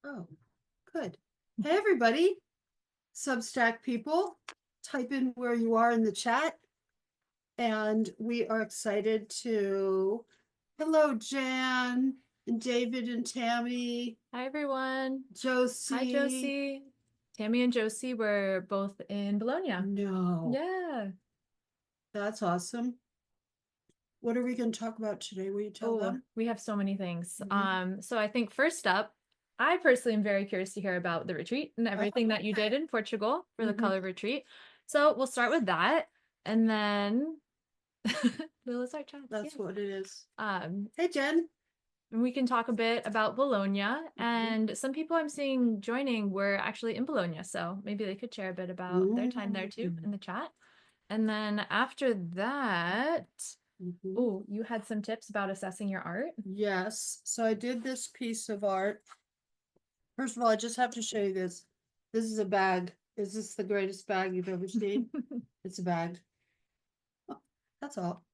Oh, good. Hey, everybody, Substack people, type in where you are in the chat. And we are excited to, hello, Jan and David and Tammy, Hi, everyone. Hi, Josie. Josie. Tammy and Josie were both in Bologna. No, Yeah. that's awesome. What are we going to talk about today? Will you tell Oh, them? we have so many things. Mhm. So I think first up, I personally am very curious to hear about the retreat and everything that you did Okay. in Portugal for the Mhm. color retreat. So we'll start with that. And then Lila's our chats. That's Yay. what it is. Um, Hey, Jen. and we can talk a bit about Bologna. Mhm. And some people I'm seeing joining were actually in Bologna. So maybe they could share a bit about their time there too Mm. in the chat. And then after that, Mhm. oh, you had some tips about assessing your art. Yes, so I did this piece of art. First of all, I just have to show you this. This is a bag. Is this the greatest bag you've ever seen? It's a bag. Oh, that's all.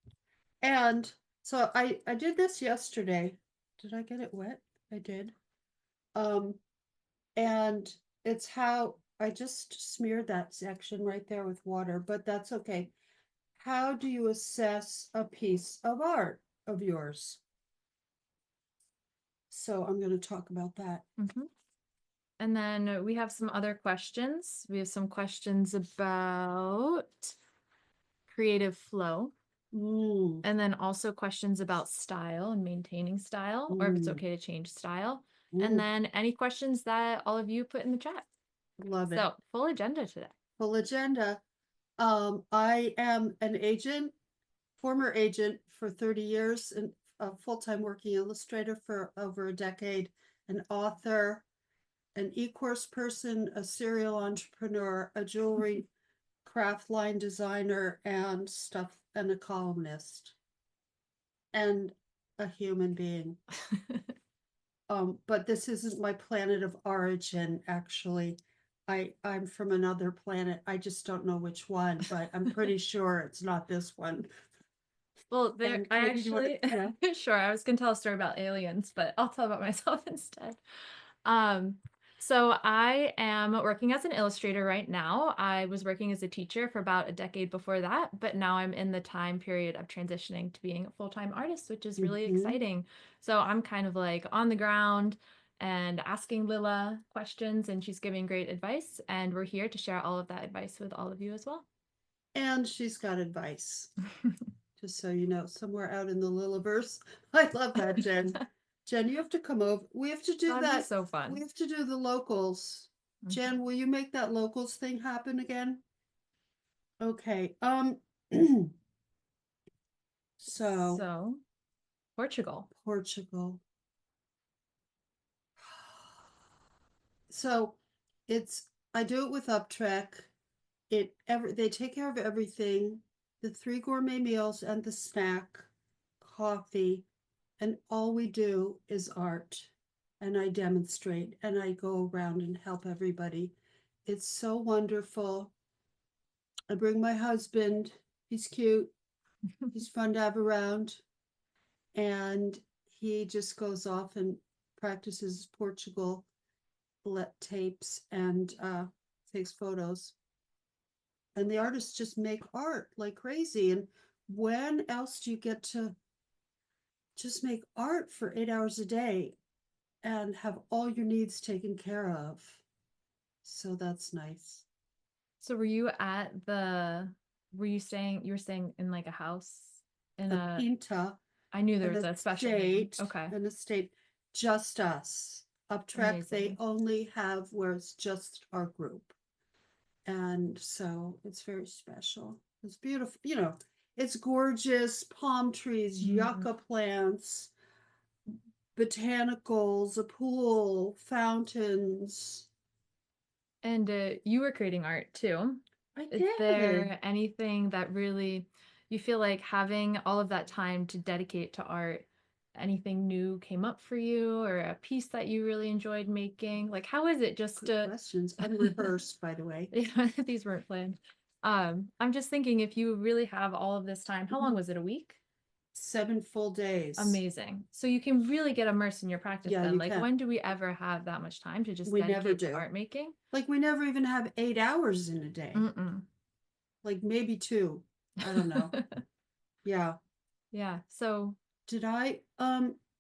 And so I did this yesterday. Did I get it wet? I did. Um, and it's how I just smeared that section right there with water, but that's okay. How do you assess a piece of art of yours? So I'm going to talk about that. Mhm. And then we have some other questions. We have some questions about creative flow, Mm, and then also questions about style and maintaining style, or if it's mm, okay to change style. And mm. then any questions that all of you put in the chat. Love it. So full agenda today. Full agenda. I am an agent, former agent for 30 years, and a full-time working illustrator for over a decade, an author, an e-course person, a serial entrepreneur, a jewelry craft line designer, and stuff, and a columnist, and a human being. But this isn't my planet of origin, actually. I'm from another planet. I just don't know which one, but I'm pretty sure it's not this one. Well, there, And I maybe you want actually, to, yeah. sure, I was gonna tell a story about aliens, but I'll tell about myself instead. Um, so I am working as an illustrator right now. I was working as a teacher for about a decade before that, but now I'm in the time period of transitioning to being a full-time artist, which is really Mhm. exciting. So I'm kind of like on the ground and asking Lila questions, and she's giving great advice, and we're here to share all of that advice with all of you as well. And she's got advice, just so you know, somewhere out in the Lillaverse. I love that, Jen. Jen, you have to come over. We have to do That'd be that. so We fun. have to do the locals. Mhm. Jen, will you make that locals thing happen again? Okay. So So, Portugal. Portugal. So it's I do it with Uptrek. They take care of everything, the three gourmet meals and the snack, coffee, and all we do is art. And I demonstrate and I go around and help everybody. It's so wonderful. I bring my husband. He's cute. He's fun to have around. And he just goes off and practices Portugal bullet tapes and takes photos. And the artists just make art like crazy. And when else do you get to just make art for 8 hours a day and have all your needs taken care of? So that's nice. So were you were staying in like a house in A a, quinta, I knew there an was a special name. estate, Okay. an estate, just us. Uptrack, they Amazing. only have where it's just our group. And so it's very special. It's beautiful, it's gorgeous, palm trees, Mhm. yucca plants, botanicals, a pool, fountains. And you were creating art too. I Is did. there anything that really you feel like having all of that time to dedicate to art, anything new came up for you or a piece that you really enjoyed making? Like, how is it just Good to questions. Unrehearsed, by the way. Yeah, these weren't planned. I'm just thinking if you really have all of this time, how long Mhm. was it? A week? 7 full days. Amazing. So you can really get immersed in your practice Yeah, then. you Like, can. when do we ever have that much time to just We never dedicate to do. art making? Like we never even have 8 hours in a day. Mm-mm. Like maybe 2. I don't know. Yeah. Yeah. So, Did I?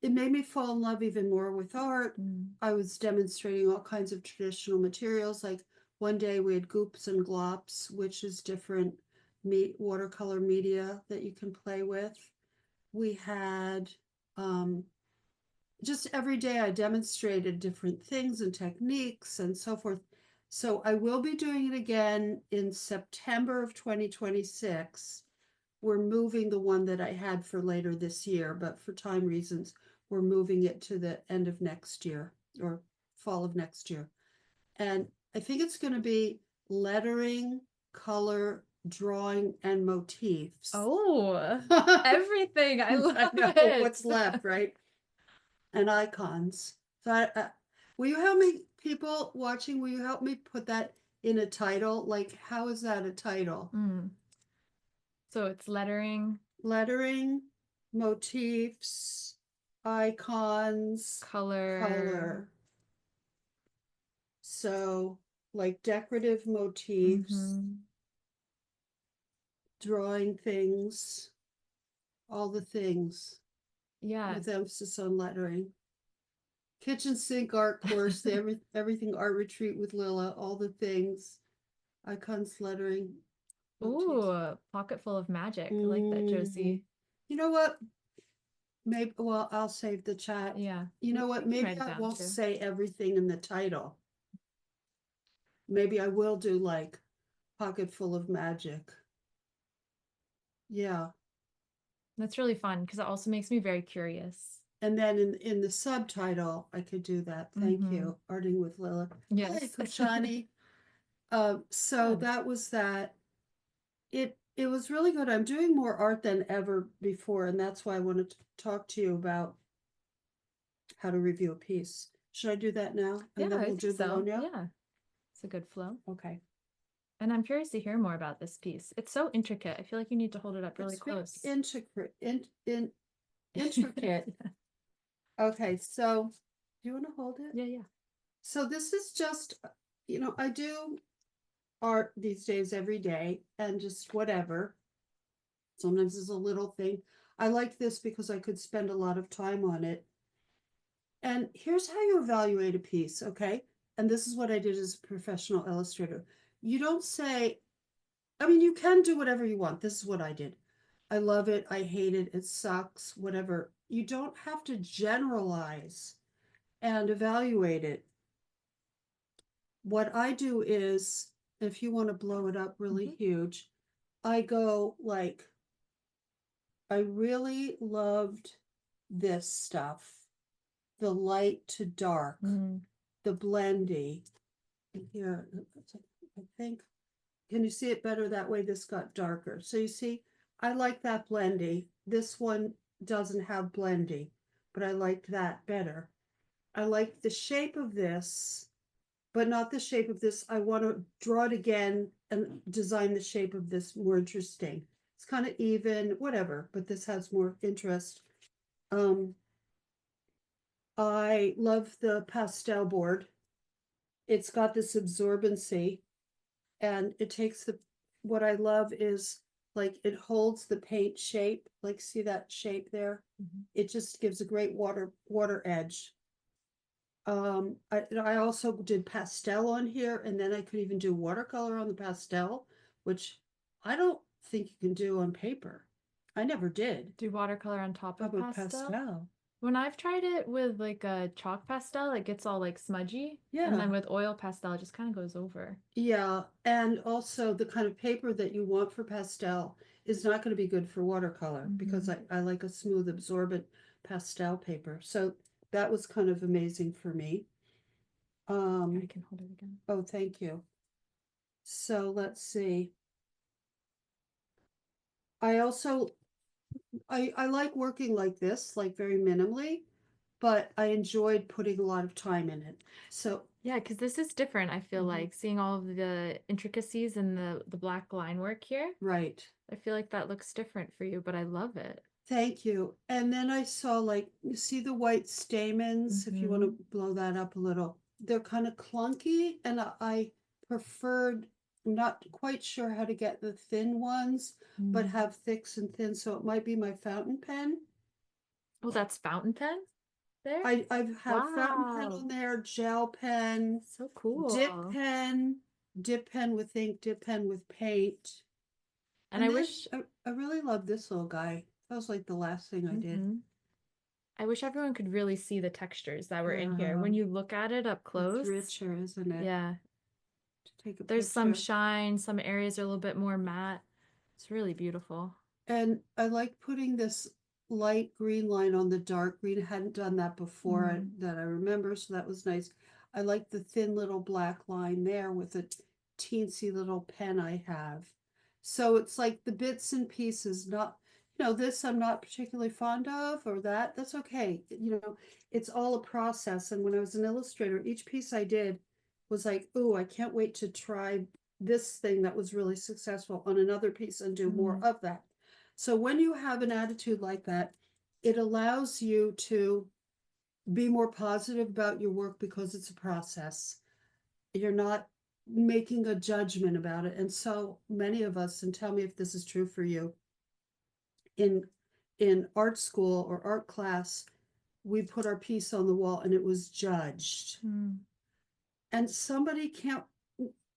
It made me fall in love even more with art. mm. I was demonstrating all kinds of traditional materials. Like one day we had goops and glops, which is different watercolor media that you can play with. We had just every day I demonstrated different things and techniques and so forth. So I will be doing it again in September of 2026. We're moving the one that I had for later this year, but for time reasons, we're moving it to the end of next year or fall of next year. And I think it's going to be lettering, color, drawing, and motifs. Oh, everything. I love I know it. what's left, right? And icons. So will you help me, people watching, will you help me put that in a title? Like, how is that a title? Mm. So it's lettering, Lettering, motifs, icons, color. color. So, like decorative motifs, Mhm. drawing things, all the things Yeah. with emphasis on lettering. Kitchen sink art course, everything art retreat with Lila, all the things, icons, lettering, motifs. Ooh, pocket full of magic. I like that, Mhm. Josie. You know what? Maybe, well, I'll save the chat. Yeah. You know We what? can Maybe write it I down won't too. say everything in the title. Maybe I will do like pocket full of magic. Yeah. That's really fun because it also makes me very curious. And then in the subtitle, I could do that. Thank Mm-hmm. you. Arting with Lila. Hi, Yes. Kushani. So Fun. that was that. It was really good. I'm doing more art than ever before, and that's why I wanted to talk to you about how to review a piece. Should I do that now? And Yeah, then I we'll think do so. Bologna? Yeah, it's a good flow. Okay. And I'm curious to hear more about this piece. It's so intricate. I feel like you need to hold it up really It's very close. intricate. Okay, so do you want to hold it? Yeah, yeah. So this is just, I do art these days every day and just whatever. Sometimes it's a little thing. I like this because I could spend a lot of time on it. And here's how you evaluate a piece, okay? And this is what I did as a professional illustrator. You don't say, I mean, you can do whatever you want. This is what I did. I love it. I hate it. It sucks, whatever. You don't have to generalize and evaluate it. What I do is, if you want to blow it up really Mhm. huge, I go like, I really loved this stuff. The light to dark, Mm. the blendy. Here, I think, can you see it better that way? This got darker. So you see, I like that blendy. This one doesn't have blendy, but I liked that better. I like the shape of this, but not the shape of this. I want to draw it again and design the shape of this more interesting. It's kind of even, whatever, but this has more interest. Um, I love the pastel board. It's got this absorbency and it takes what I love is like it holds the paint shape, like see that shape there? Mhm. It just gives a great water edge. I also did pastel on here and then I could even do watercolor on the pastel, which I don't think you can do on paper. I never did. Do watercolor on top How of about pastel? pastel? When I've tried it with like a chalk pastel, it gets all like smudgy. And Yeah. then with oil pastel, it just kind of goes over. Yeah, and also the kind of paper that you want for pastel is not going to be good for watercolor because Mhm. I like a smooth absorbent pastel paper. So that was kind of amazing for me. I can hold it again. Oh, thank you. So let's see. I also I like working like this, like very minimally, but I enjoyed putting a lot of time in it. So Yeah, because this is different. I feel Mhm. like seeing all of the intricacies and the black line work here. Right. I feel like that looks different for you, but I love it. Thank you. And then I saw like, you see the white stamens, if you want to Mhm. blow that up a little. They're kind of clunky, and I preferred, I'm not quite sure how to get the thin ones, but Mm. have thicks and thin, so it might be my fountain pen. Oh, that's fountain pen there? I have fountain pen Wow. on there, gel pen, So dip cool. pen, dip pen with ink, dip pen with paint. And And I then wish I really love this little guy. That was like the last thing I did. mhm. I wish everyone could really see the textures that were in here. When Um, you look at it up it's close, richer, isn't it? yeah, To take a there's some picture. shine, some areas are a little bit more matte. It's really beautiful. And I like putting this light green line on the dark green. I hadn't done that before Mm. that I remember, so that was nice. I like the thin little black line there with a teensy little pen I have. So it's like the bits and pieces, not, this I'm not particularly fond of, or that, that's okay. It's all a process. And when I was an illustrator, each piece I did was like, oh, I can't wait to try this thing that was really successful on another piece and do more Mm. of that. So when you have an attitude like that, it allows you to be more positive about your work because it's a process. You're not making a judgment about it. And so many of us, and tell me if this is true for you, in art school or art class, we put our piece on the wall and it was judged. Mm. And somebody can't,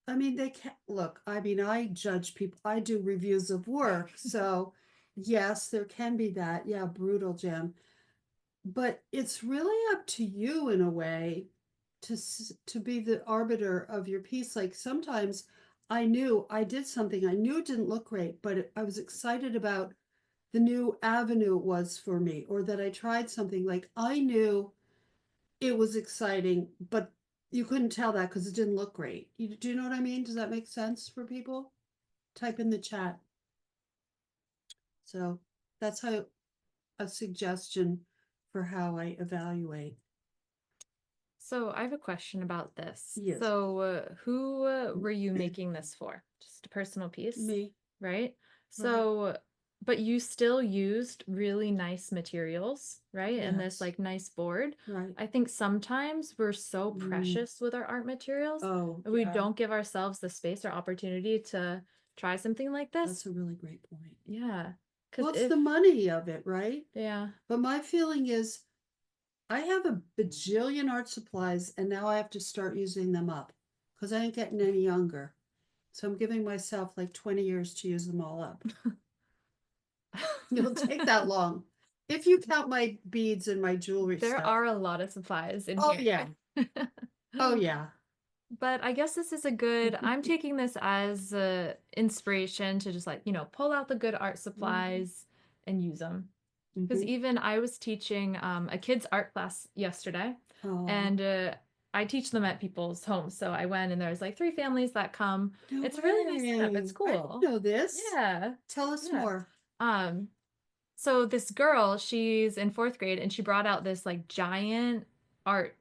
I mean, they can't look. I mean, I judge people, I do reviews of work. So, yes, there can be that. Yeah, brutal, Jim. But it's really up to you in a way to be the arbiter of your piece. Like sometimes I knew I did something, I knew it didn't look great, but I was excited about the new avenue it was for me, or that I tried something. Like I knew it was exciting, but you couldn't tell that because it didn't look great. Do you know what I mean? Does that make sense for people? Type in the chat. So that's how a suggestion for how I evaluate. So I have a question about this. Yes, So who were you making this for? Just a personal piece, me, right? right? So, but you still used really nice materials, right? And this Yes, like nice board. right. I think sometimes we're so Mm. precious with our art materials Oh, and we yeah, don't give ourselves the space or opportunity to try something like that's this. a really great point. Yeah. Because Well, it's if, the money of it, right? yeah. But my feeling is I have a bajillion art supplies and now I have to start using them up because I ain't getting any younger. So I'm giving myself like 20 years to use them all up. It'll take that long. If you count my beads and my jewelry There stuff. are a lot of supplies in Oh, here. yeah. Oh, yeah. But I guess this is a good, I'm taking this as inspiration to just like, pull out the good art Mhm, supplies and use them. Because mhm. even I was teaching a kids' art class yesterday, Oh, and I teach them at people's homes. So I went and there's like three families that come. no It's a really nice setup. It's way. I didn't cool. know this. Yeah. Tell us Yeah. more. Um, so this girl, she's in fourth grade and she brought out this like giant art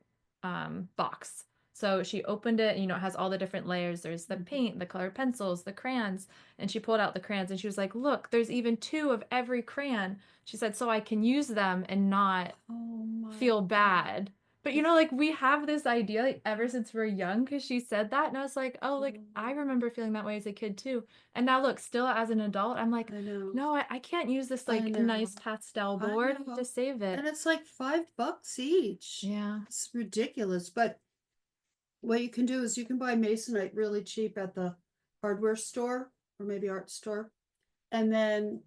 box. So she opened it, and, it has all the different layers. There's the Mhm. paint, the colored pencils, the crayons, and she pulled out the crayons and she was like, "Look, there's even two of every crayon." She said, "So I can use them and not Oh my feel bad." But like we have this idea like ever since we're young because she said that and I was like, "Oh, like I God. remember feeling that way as a kid too." And now look, still as an adult, I'm like, I know. "No, I can't use this I like know. nice pastel I board. I have to know. save And it." it's like $5 each. Yeah. It's ridiculous. But what you can do is you can buy masonite really cheap at the hardware store or maybe art store. And then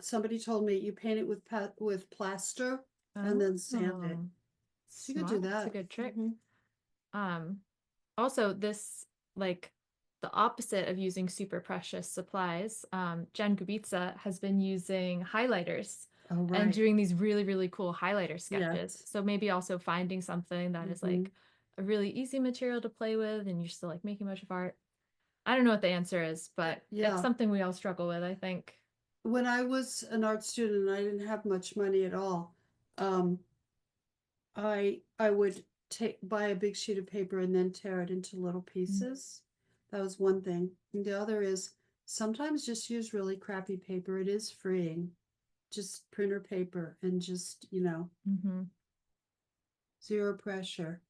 somebody told me you paint it with plaster and then sand it. Oh, So you could do smart. It's a that. good trick. Hmm. Um, Also, this like the opposite of using super precious supplies, Jen Gubica has been using highlighters Oh, and right. doing these really, really cool highlighter sketches. Yes. So maybe also finding something that is Hmm. like a really easy material to play with and you're still like making a bunch of art. I don't know what the answer is, but it's Yeah. something we all struggle with, I think. When I was an art student and I didn't have much money at all, um, I would take buy a big sheet of paper and then tear it into little Mm. pieces. That was one thing. And the other is sometimes just use really crappy paper. It is freeing. just printer paper and just, Hmm. zero pressure.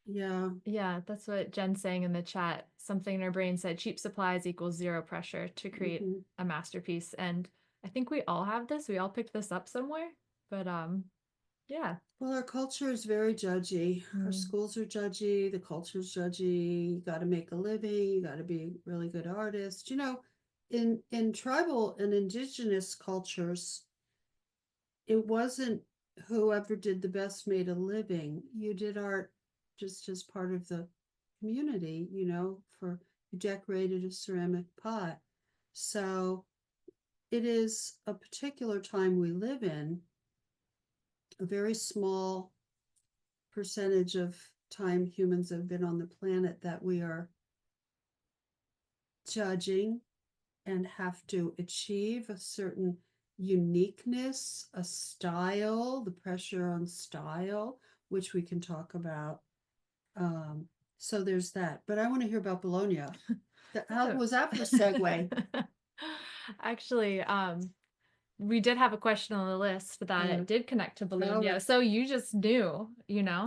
Yeah. Yeah, that's what Jen's saying in the chat. Something in her brain said cheap supplies equals zero pressure to create Hmm. a masterpiece. And I think we all have this. We all picked this up somewhere. But yeah. Well, our culture is very judgy. Our Mm. schools are judgy. The culture's judgy. You got to make a living. You got to be a really good artist. In tribal and indigenous cultures, it wasn't whoever did the best made a living. You did art just as part of the community, for you decorated a ceramic pot. So it is a particular time we live in, a very small percentage of time humans have been on the planet that we are judging and have to achieve a certain uniqueness, a style, the pressure on style, which we can talk about. Um, so there's that. But I want to hear about Bologna. How Oh. was that for a segue? Actually, we did have a question on the list that Uh, it did connect to all Bologna. right. So you just knew,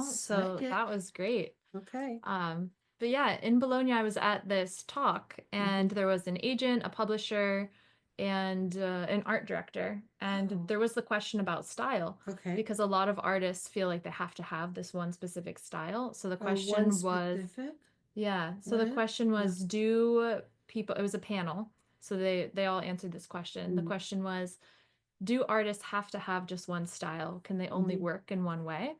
so that Psychic. was great. Okay. Um, but yeah, in Bologna, I was at this talk, and Hmm. there was an agent, a publisher, and an art director. And Oh, there was the question about style, okay. because a lot of artists feel like they have to have this one specific style. So the One question was, specific? yeah, so What the is? question Yeah. was, do people, it was a panel, so they all answered this question. The Mm-hmm. question was, do artists have to have just one style? Can they only Mm-hmm. work in one way?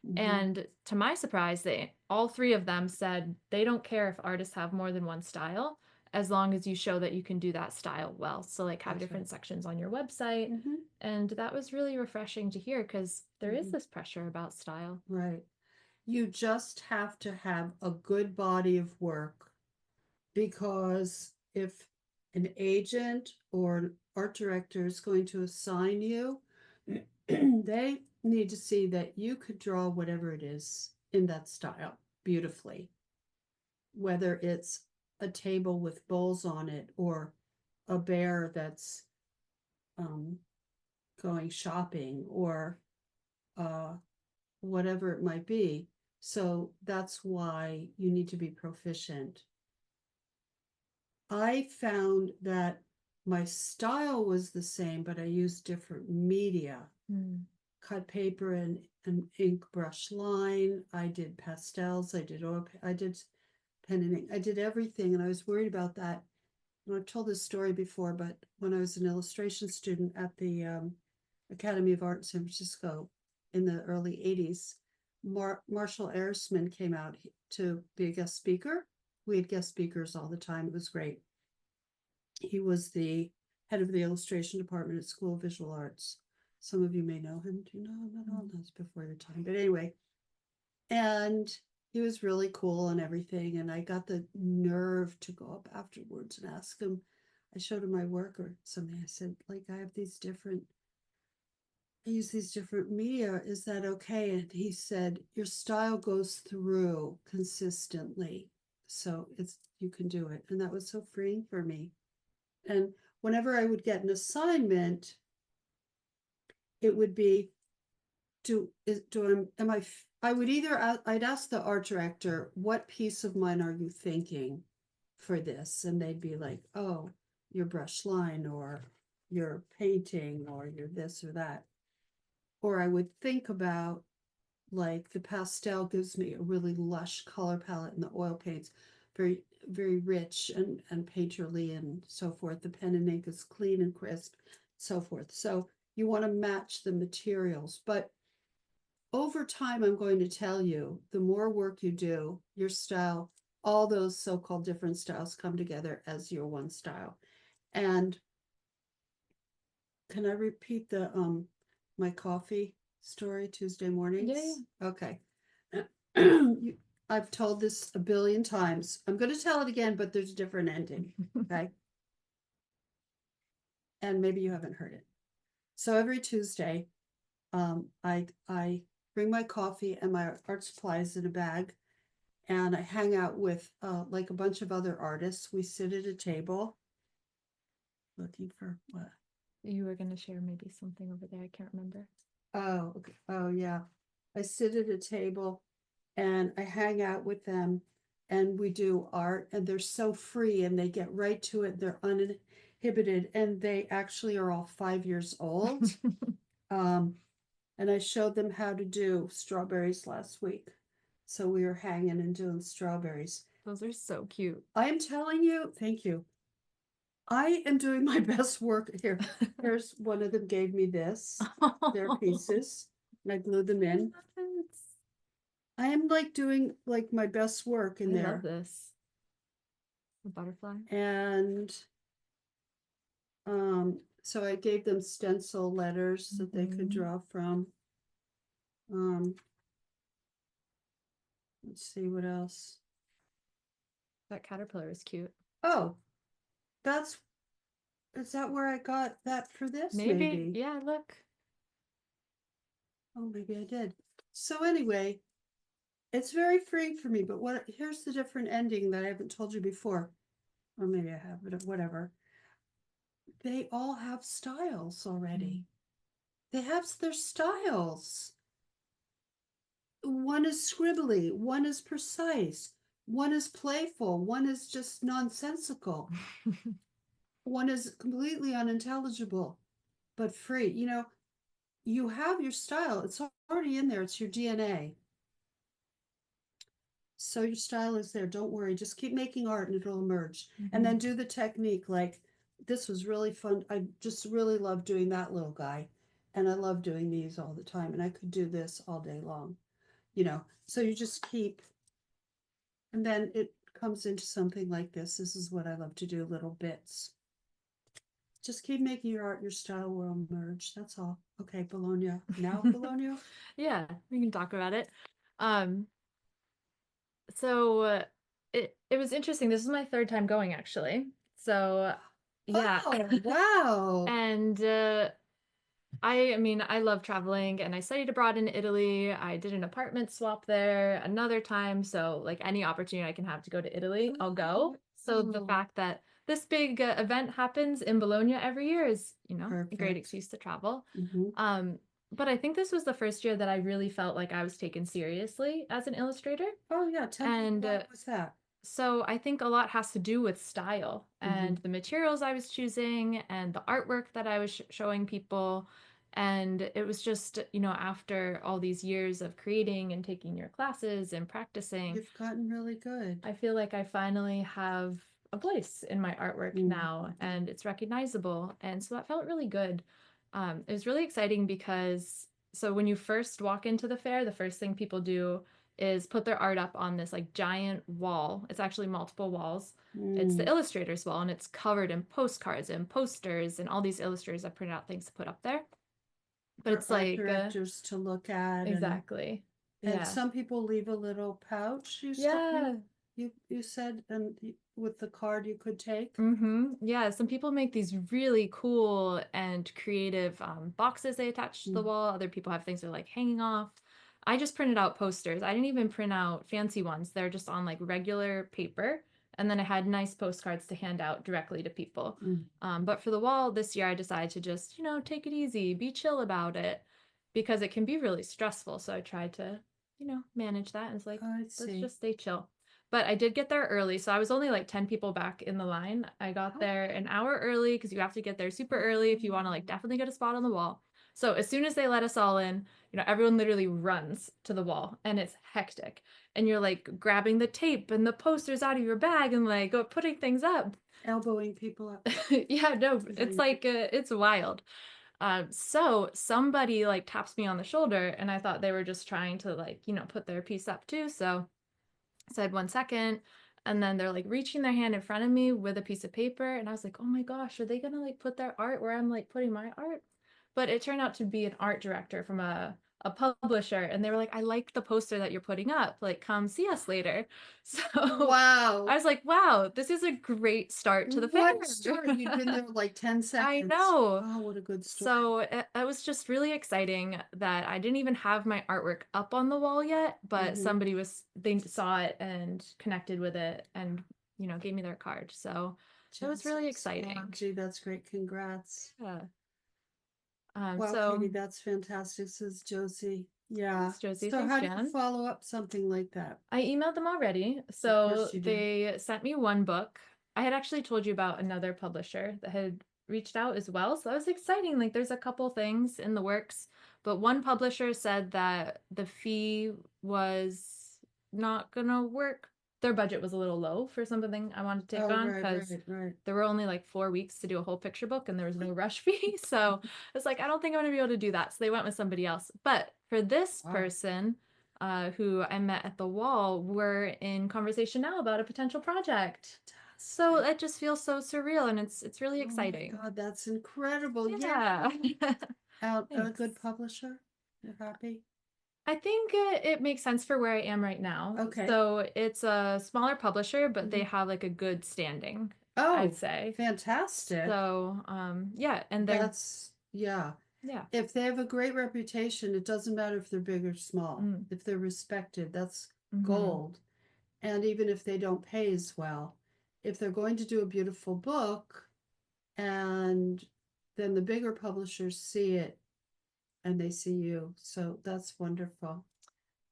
Mm-hmm. And to my surprise, they all three of them said they don't care if artists have more than one style, as long as you show that you can do that style well. So like have That's right. different sections on your website. Mm-hmm. And that was really refreshing to hear because there is Mm-hmm. this pressure about style. Right. You just have to have a good body of work, because if an agent or an art director is going to assign you, they need to see that you could draw whatever it is in that style beautifully, whether it's a table with bowls on it or a bear that's um, going shopping, or uh, whatever it might be. So that's why you need to be proficient. I found that my style was the same, but I used different media. Mm. Cut paper and ink brush line. I did pastels. I did oil. I did pen and ink. I did everything, and I was worried about that. And I've told this story before, but when I was an illustration student at the Academy of Art in San Francisco in the early '80s, Marshall Arisman came out to be a guest speaker. We had guest speakers all the time. It was great. He was the head of the illustration department at School of Visual Arts. Some of you may know him. Do you know him at all? That's before your time. But anyway, and he was really cool and everything. And I got the nerve to go up afterwards and ask him. I showed him my work or something. I said, like, I use these different media. Is that okay? And he said, your style goes through consistently. So you can do it. And that was so freeing for me. And whenever I would get an assignment, it would be, I would either, I'd ask the art director, what piece of mine are you thinking for this? And they'd be like, oh, your brush line, or your painting, or your this or that. Or I would think about, like, the pastel gives me a really lush color palette, and the oil paints very, very rich and painterly and so forth. The pen and ink is clean and crisp, so forth. So you want to match the materials. But over time, I'm going to tell you, the more work you do, your style, all those so-called different styles come together as your one style. And can I repeat the my coffee story Tuesday Yeah, yeah. mornings? Okay. I've told this a billion times. I'm going to tell it again, but there's a different ending. Okay. And maybe you haven't heard it. So every Tuesday, I bring my coffee and my art supplies in a bag, and I hang out with like a bunch of other artists. We sit at a table looking for what? You were going to share maybe something over there. I can't remember. Oh, okay. Oh, yeah. I sit at a table and I hang out with them and we do art and they're so free and they get right to it. They're uninhibited and they actually are all 5 years old. Um, and I showed them how to do strawberries last week. So we were hanging and doing strawberries. Those are so cute. I am telling you, thank you. I am doing my best work here. Here's one of them gave me this. Their pieces. And I glued them in. I am like doing like my best work in I love there. this. The butterfly. And so I gave them stencil letters that they could draw from. Let's see what else. That caterpillar is cute. Oh, that's is that where I got that for this? Maybe. Yeah, look. Oh, maybe I did. So anyway, it's very freeing for me, but here's the different ending that I haven't told you before. Or maybe I have, but whatever. They all have styles already. They have their styles. One is scribbly, one is precise, one is playful, one is just nonsensical, one is completely unintelligible, but free. You have your style, it's already in there, it's your DNA. So your style is there. Don't worry. Just keep making art and it'll emerge. And then do the technique. Like this was really fun. I just really love doing that little guy. And I love doing these all the time. And I could do this all day long. So you just keep, and then it comes into something like this. This is what I love to do, little bits. Just keep making your art, your style will emerge. That's all. Okay, Bologna. Now, Bologna? Yeah, we can talk about it. Um, so it was interesting. This is my third time going actually. So yeah. Oh, wow. And I mean, I love traveling and I studied abroad in Italy. I did an apartment swap there another time. So, like, any opportunity I can have to go to Italy, I'll go. So, the Oh, fact that this big event happens in Bologna every year is, a great perfect. excuse to travel. Mhm. But I think this was the first year that I really felt like I was taken seriously as an illustrator. Oh, yeah. Tell me, And what was that? so I think a lot has to do with style and the materials I was choosing and the artwork that I was showing people. And it was just, after all these years of creating and taking your classes and practicing, You've gotten really good. I feel like I finally have a voice in my artwork now and it's recognizable. And so that felt really good. It was really exciting because so when you first walk into the fair, the first thing people do is put their art up on this like giant wall. It's actually multiple walls. It's the illustrator's wall and it's covered in postcards and posters and all these illustrators have printed out things to put up there. But For it's art like directors to look at, exactly. and Yeah. some people leave a little pouch. Yeah. You said, and with the card you could take. Yeah, some people make these really cool and creative boxes they attach to the wall. Other people have things they're like hanging off. I just printed out posters. I didn't even print out fancy ones. They're just on like regular paper. And then I had nice postcards to hand out directly to people. But for the wall this year, I decided to just, take it easy, be chill about it because it can be really stressful. So I tried to, manage that and it's like, I let's see. just stay chill. But I did get there early, so I was only like 10 people back in the line. I got there an hour early because you have to get there super early if you want to like definitely get a spot on the wall. So as soon as they let us all in, everyone literally runs to the wall and it's hectic. And you're like grabbing the tape and the posters out of your bag and like putting things up. Elbowing people up. Yeah, no, it's like it's wild. So somebody like taps me on the shoulder and I thought they were just trying to like, put their piece up too. So said 1 second and then they're like reaching their hand in front of me with a piece of paper and I was like, oh my gosh, are they gonna like put their art where I'm like putting my art? But it turned out to be an art director from a publisher and they were like, I like the poster that you're putting up, like come see us later. So Wow. I was like, wow, this is a great start to the fair. What story? You'd been there like 10 I seconds. know. Oh, what a good story. So it was just really exciting that I didn't even have my artwork up on the wall yet, but they saw it and connected with it and, gave me their card. So it was really exciting. Gee, that's great. Congrats. Yeah. Wow, So Katie, that's fantastic, says Josie. Yeah. thanks, Josie. So Thanks, how do you Jan. follow up something like that? I emailed them already. Of So course you do. they sent me one book. I had actually told you about another publisher that had reached out as well. So that was exciting. Like there's a couple things in the works, but one publisher said that the fee was not gonna work. Their budget was a little low for something I wanted to take Oh, on right, because right. there were only like 4 weeks to do a whole picture book and there was no rush fee. So I was like, I don't think I'm gonna be able to do that. So they went with somebody else. But for this Wow. person, who I met at the wall, we're in conversation now about a potential project. So it just feels so surreal and it's really Oh my exciting. God, that's incredible. Yeah. Out a Thanks. good publisher. You're happy? I think it makes sense for where I am right now. Okay. So it's a smaller publisher, but they Mhm. have like a good standing, I'd Oh, say. fantastic. So yeah, and they're That's, yeah. yeah. If they have a great reputation, it doesn't matter if they're big or small. Mm, If they're respected, that's mm-hmm. gold. And even if they don't pay as well, if they're going to do a beautiful book and then the bigger publishers see it and they see you. So that's wonderful.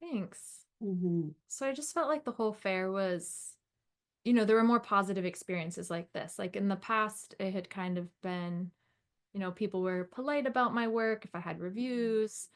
Thanks. Mm-hmm. So I just felt like the whole fair was, there were more positive experiences like this. Like in the past, it had kind of been, people were polite about my work if I had reviews.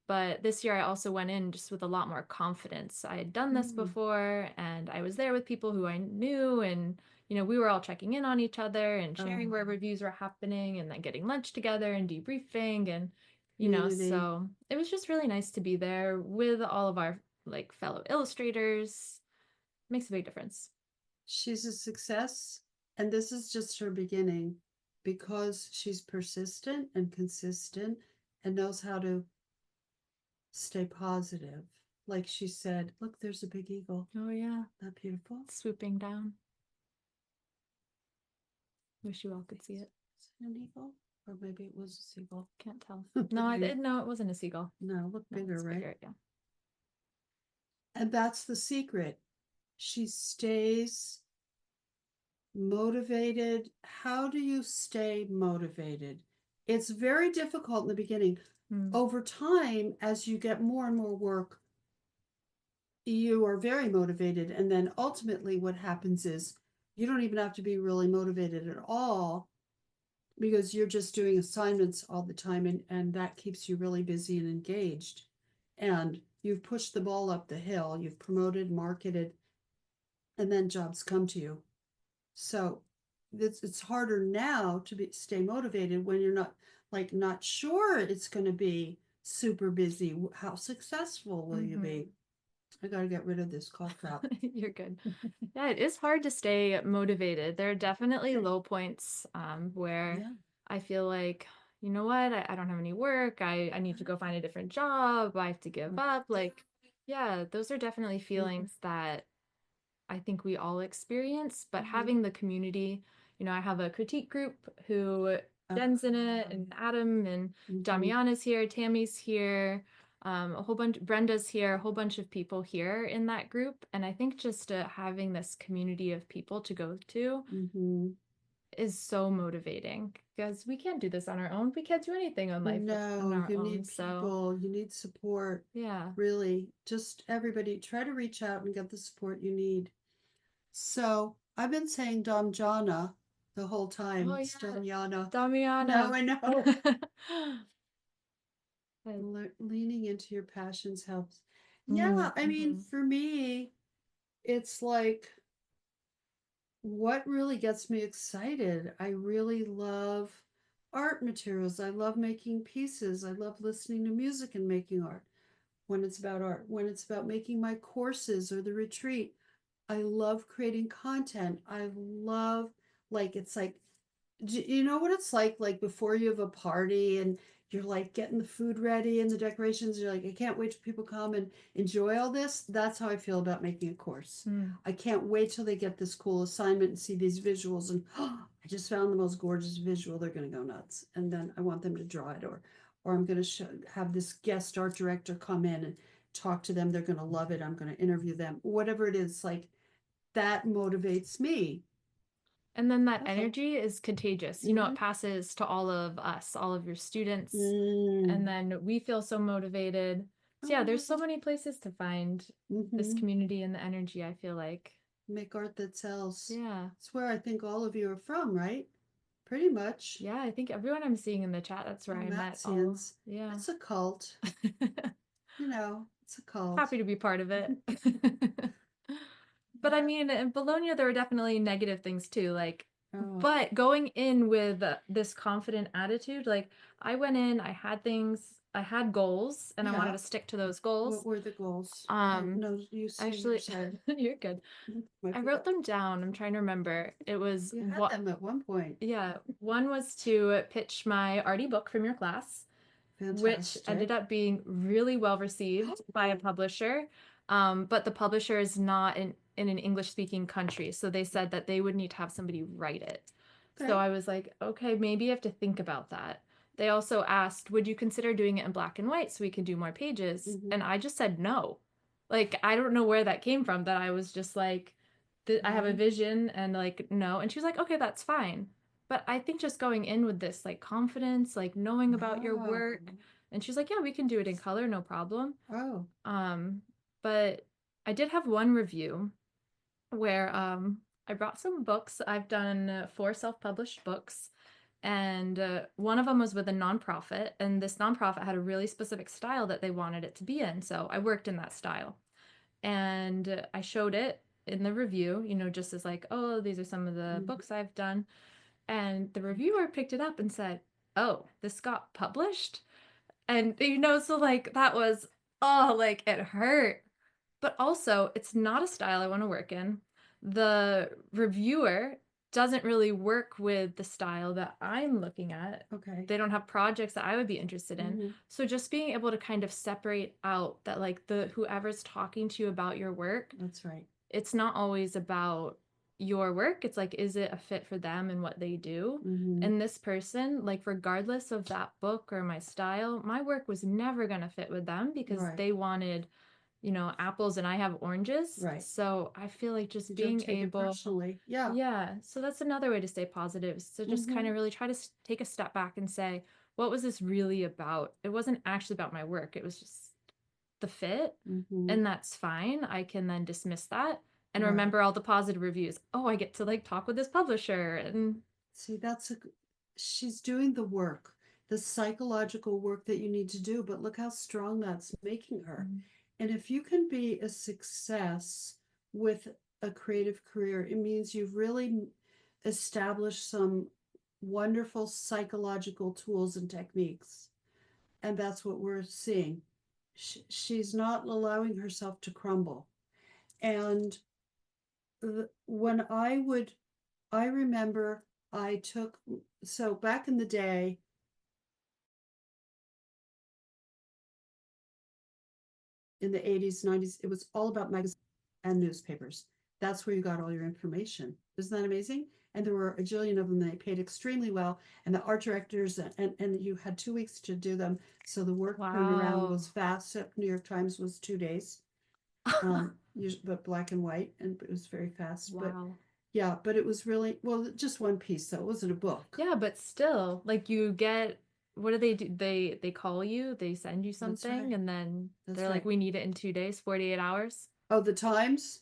But this year, I also went in just with a lot more confidence. I had done this Mm, before, and I was there with people who I knew, and we were all checking in on each other and sharing oh, where reviews were happening, and then getting lunch together and debriefing, and community. so it was just really nice to be there with all of our like fellow illustrators. Makes a big difference. She's a success, and this is just her beginning because she's persistent and consistent and knows how to stay positive. Like she said, look, there's a big eagle. Oh yeah, That beautiful? swooping down. Wish you all could see it. Is it an eagle? Or maybe it was a seagull. Can't tell. Look No, big. no, it wasn't a seagull. No, look No, bigger, it's right? bigger. Yeah. And that's the secret. She stays motivated. How do you stay motivated? It's very difficult in the beginning. Mm. Over time, as you get more and more work, you are very motivated. And then ultimately, what happens is you don't even have to be really motivated at all because you're just doing assignments all the time, and that keeps you really busy and engaged. And you've pushed the ball up the hill, you've promoted, marketed, and then jobs come to you. So it's harder now to stay motivated when you're not sure it's going to be super busy. How successful will you Mm-hmm. be? I got to get rid of this cough drop. You're good. Yeah, it is hard to stay motivated. There are definitely low points where Yeah. I feel like, you know what, I don't have any work. I need to go find a different job. I have to give up. Like, yeah, those are definitely feelings that I think we all experience, but Mhm. having the community, I have a critique group who Uh, Jen's in it, and Adam and mhm. Damiana's here, Tammy's here, a whole bunch, Brenda's here, a whole bunch of people here in that group. And I think just having this community of people to go to Mhm. is so motivating because we can't do this on our own. We can't do anything in life on No, our you own. need So, people, you need support. yeah. Really, just everybody try to reach out and get the support you need. So I've been saying Domjana the whole Oh, time. It's yeah. Damiana. No, Damiana. I know. I- Leaning into your passions helps. Yeah, I mean, mm-hmm. for me, it's like what really gets me excited. I really love art materials. I love making pieces. I love listening to music and making art when it's about art. When it's about making my courses or the retreat, I love creating content. I love, it's like you know what it's like before you have a party and you're like getting the food ready and the decorations, you're like, I can't wait till people come and enjoy all this. That's how I feel about making a course. Mm. I can't wait till they get this cool assignment and see these visuals and oh, I just found the most gorgeous visual. They're going to go nuts. And then I want them to draw it, or I'm going to have this guest art director come in and talk to them. They're going to love it. I'm going to interview them. Whatever it is, like that motivates me. And then that That's all. energy is contagious. You know, it passes to all of us, all of your students, and then we feel so motivated. So yeah, there's so many places to find this community and the energy, I feel like. Make art that sells. Yeah. It's where I think all of you are from, right? Pretty much. Yeah, I think everyone I'm seeing in the chat, that's where I met all. Matsians. Yeah. It's a cult. You know, it's a cult. Happy to be part of it. But I mean, in Bologna, there were definitely negative things too. Like, but going in with this confident attitude, like I went in, I had things, I had goals, and I wanted Yeah. to stick to those goals. What were the goals? Um, No, you say Actually, you said. you're good. I wrote them down. I'm trying to remember. It was You had what, them at one point. yeah, one was to pitch my arty book from your class, which ended Fantastic. up being really well received by a publisher. But the publisher is not in an English speaking country. So they said that they would need to have somebody write it. Okay. So I was like, okay, maybe I have to think about that. They also asked, would you consider doing it in black and white so we can do more pages? And I just said no. Like, I don't know where that came from, that I was just like, I have a vision and like, no. And she was like, okay, that's fine. But I think just going in with this like confidence, like knowing about your work, and she's like, yeah, we can do it in color, no problem. Oh. But I did have one review where I brought some books. I've done 4 self-published books, and one of them was with a nonprofit, and this nonprofit had a really specific style that they wanted it to be in. So I worked in that style, and I showed it in the review, you know, just as like, oh, these are some of the books I've done. And the reviewer picked it up and said, oh, this got published? And, you know, so like that was, oh, like it hurt. But also, it's not a style I want to work in. The reviewer doesn't really work with the style that I'm looking at. Okay. They don't have projects that I would be interested in. So just being able to kind of separate out that like the whoever's talking to you about your work, That's right. it's not always about your work. It's like, is it a fit for them and what they do? And this person, like, regardless of that book or my style, my work was never going to fit with them because they wanted, you know, apples and I have oranges. Right. So I feel like just You being don't take able. it personally. Yeah. Yeah. So that's another way to stay positive. So just kind of really try to take a step back and say, what was this really about? It wasn't actually about my work. It was just the fit. And that's fine. I can then dismiss that and remember all the positive reviews. Oh, I get to like talk with this publisher and see, she's doing the work, the psychological work that you need to do, but look how strong that's making her. And if you can be a success with a creative career, it means you've really established some wonderful psychological tools and techniques. And that's what we're seeing. She's not allowing herself to crumble. And when I remember I took, so back in the day, in the 80s, 90s, it was all about magazines and newspapers. That's where you got all your information. Isn't that amazing? And there were a jillion of them. They paid extremely well. And the art directors, and you had 2 weeks to do them. So the work turnaround was fast. New York Times was 2 days, but black and white, and it was very fast. But yeah, but it was really, well, just one piece, so it wasn't a book. Yeah, but still, like you get, what do? They call you, they send you something, and then they're like, we need it in 2 days, 48 hours. Oh, the Times?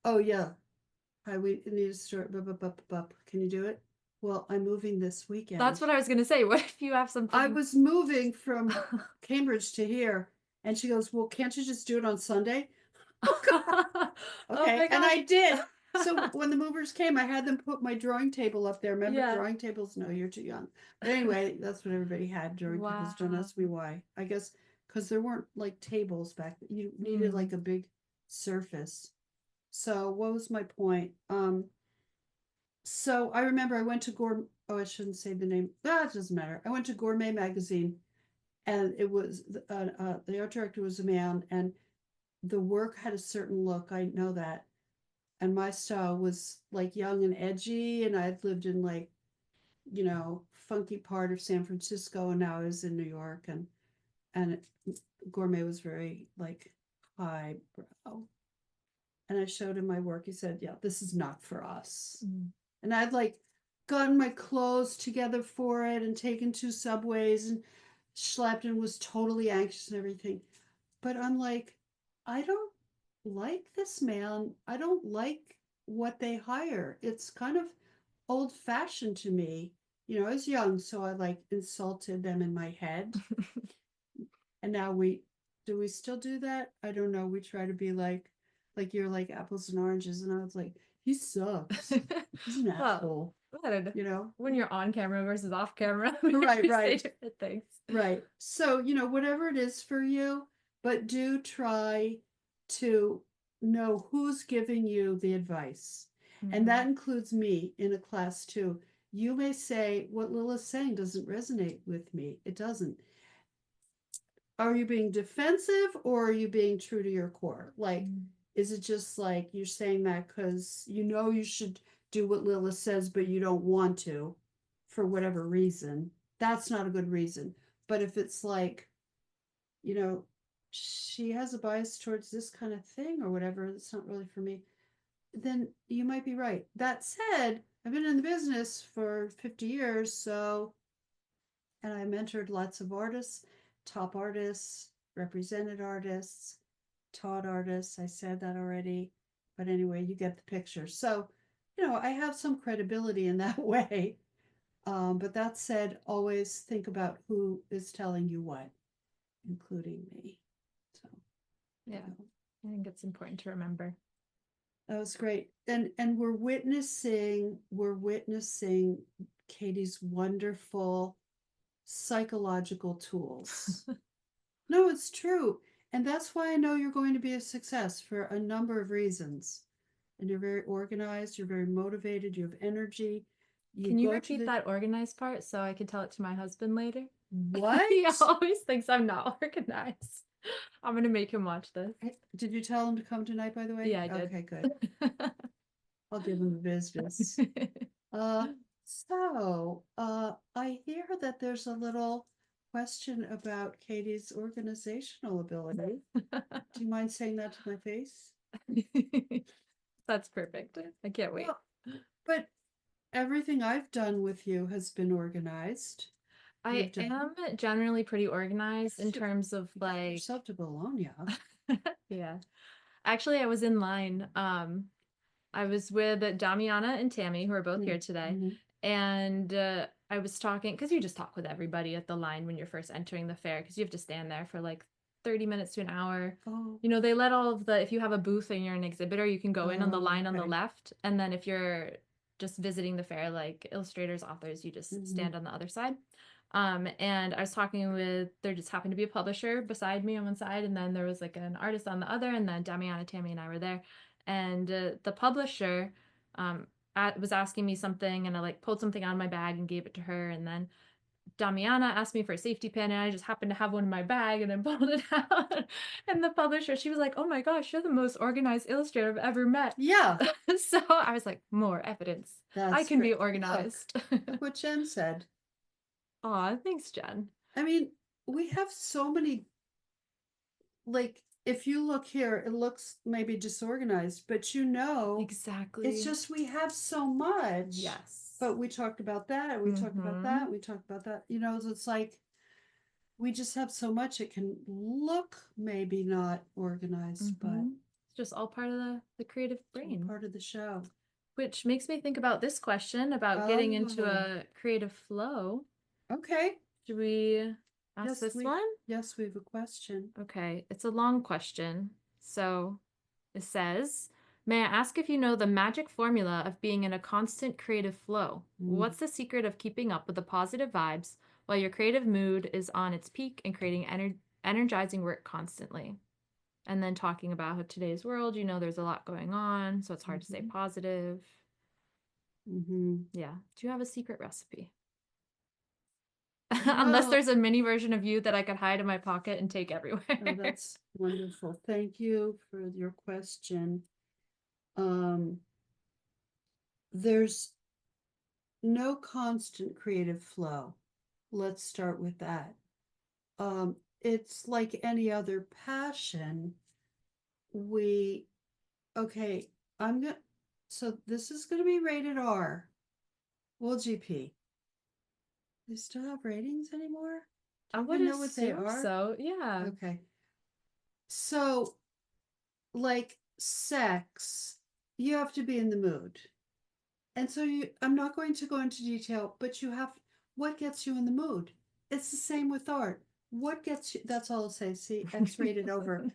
Oh, yeah. Hi, we need a story. Can you do it? Well, I'm moving this weekend. That's what I was gonna say. What if you have something? I was moving from Cambridge to here, and she goes, well, can't you just do it on Sunday? Okay, and I did. So when the movers came, I had them put my drawing table up there. Remember drawing tables? No, you're too young. But anyway, that's what everybody had, drawing tables. Don't ask me why. I guess because there weren't like tables back then. You needed like a big surface. So what was my point? So I remember I went to I shouldn't say the name. It doesn't matter. I went to Gourmet magazine, and it was the art director was a man, and the work had a certain look. I know that. And my style was like young and edgy, and I'd lived in like, funky part of San Francisco, and now I was in New York, and Gourmet was very like highbrow. And I showed him my work. He said, yeah, this is not for us. And I'd like gotten my clothes together for it and taken 2 subways and schlepped and was totally anxious and everything. But I'm like, I don't like this man. I don't like what they hire. It's kind of old fashioned to me. I was young, so I like insulted them in my head. And now we still do that? I don't know. We try to be like you're like apples and oranges, and I was like, he sucks. He's an Well, asshole. I don't know. You know? When you're on camera versus off camera, maybe Right, you say right, different things. right. So, whatever it is for you, but do try to know who's giving you the advice. And that Mhm. includes me in a class too. You may say, what Lila's saying doesn't resonate with me. It doesn't. Are you being defensive or are you being true to your core? Like, Mm. is it just like you're saying that because you should do what Lila says, but you don't want to for whatever reason? That's not a good reason. But if it's like, you know, she has a bias towards this kind of thing or whatever, it's not really for me, then you might be right. That said, I've been in the business for 50 years, so and I mentored lots of artists, top artists, represented artists, taught artists. I said that already. But anyway, you get the picture. So, I have some credibility in that way. But that said, always think about who is telling you what, including me. So, Yeah, I think it's important to remember. that was great. And we're witnessing Katie's wonderful psychological tools. No, it's true. And that's why I know you're going to be a success for a number of reasons. And you're very organized, you're very motivated, you have energy. You Can you go to repeat the that organized part so I can tell it to my husband later? He what? always thinks I'm not organized. I'm gonna make him watch this. Did you tell him to come tonight, by the way? Yeah, I did. Okay, good. I'll give him the business. Uh, I hear that there's a little question about Katie's organizational ability. Do you mind saying that to my face? That's perfect. I can't wait. Well, but everything I've done with you has been organized. I You've done am generally pretty organized in yes, terms of you got like, yourself to Bologna. yeah. Actually, I was in line. I was with Damiana and Tammy, who are both here today. Mhm. And I was talking, because you just talk with everybody at the line when you're first entering the fair, because you have to stand there for like 30 minutes to an hour. Oh, They let all of if you have a booth and you're an exhibitor, you can go in on the line on the okay. left. And then if you're just visiting the fair, like illustrators, authors, you just Mhm. stand on the other side. And I was talking with, there just happened to be a publisher beside me on one side, and then there was like an artist on the other, and then Damiana, Tammy, and I were there. And the publisher was asking me something, and I like pulled something out of my bag and gave it to her. And then Damiana asked me for a safety pin, and I just happened to have one in my bag and I pulled it out. And the publisher, she was like, "Oh my gosh, you're the most organized illustrator I've ever met." Yeah, So I was like, more evidence. I that's can be great. organized. Look what Jen said. Aw, thanks, Jen. I mean, we have so many, like, if you look here, it looks maybe disorganized, but it's Exactly. just we have so much. Yes. But we talked about that, we talked about Mm-hmm. that, we talked about that. It's like we just have so much it can look maybe not organized, but Mm-hmm. It's just all part of the creative it's all brain. part of the show. Which makes me think about this question about getting into Oh, a creative flow. okay. Should we ask Yes, this one? we have a question. Okay, it's a long question. So it says, may I ask if you know the magic formula of being in a constant creative flow? Mm, What's the secret of keeping up with the positive vibes while your creative mood is on its peak and creating energizing work constantly? And then talking about how today's world, there's a lot going on, so it's hard to stay mhm, positive. mhm. Yeah. Do you have a secret recipe? Unless Well, there's a mini version of you that I could hide in my pocket and take oh, everywhere. that's wonderful. Thank you for your question. Um, there's no constant creative flow. Let's start with that. It's like any other passion. We, okay, I'm gonna, so this is gonna be rated R. Well, GP. They still have ratings anymore? Do I you would even know what they assume are? so. Yeah. Okay. So, like sex, you have to be in the mood. And so I'm not going to go into detail, but what gets you in the mood? It's the same with art. What gets you, that's all I'll say. See, X-rated over.